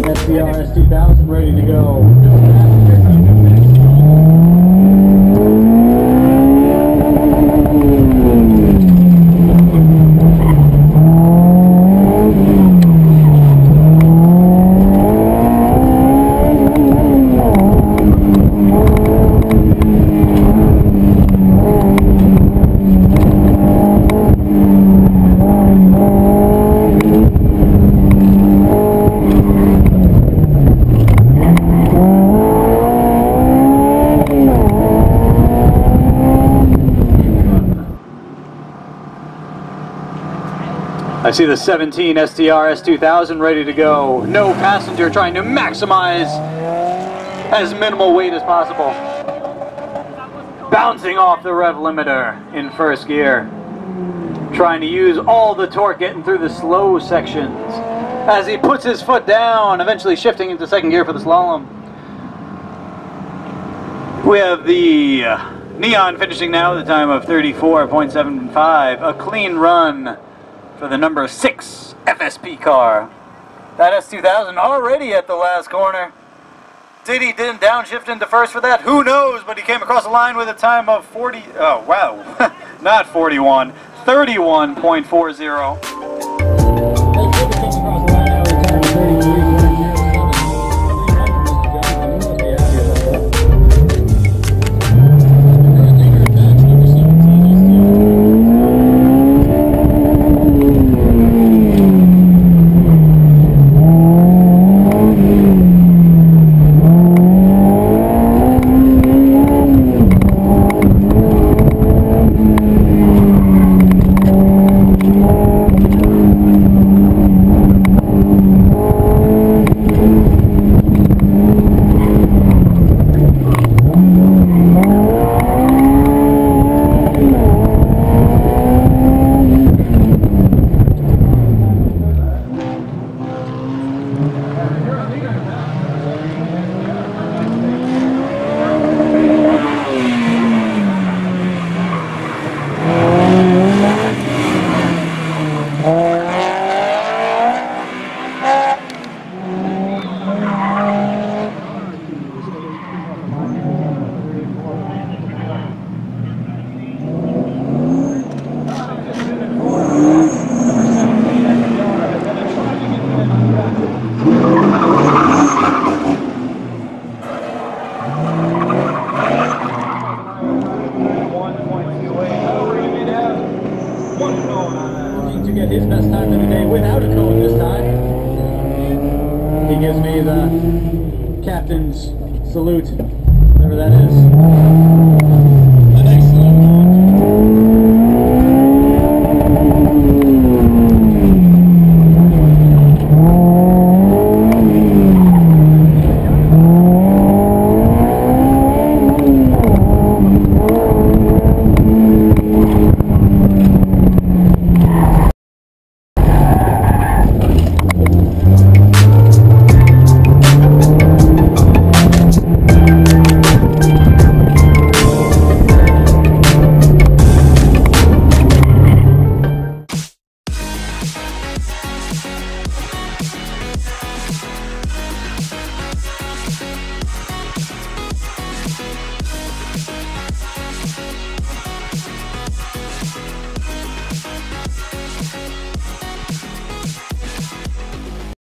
SCR S2000 ready to go. No passenger trying to I see the 17 STR S2000 ready to go. No passenger, trying to maximize as minimal weight as possible. Bouncing off the rev limiter in first gear. Trying to use all the torque getting through the slow sections. As he puts his foot down, eventually shifting into second gear for the slalom. We have the Neon finishing now at the time of 34.75. A clean run for the number 6 FSP car. That S2000 already at the last corner. Didn't downshift into first for that? Who knows, but he came across the line with a time of 40, oh wow, not 41, 31.40. Looking to get his best time of the day without a cone this time. He gives me the captain's salute, whatever that is.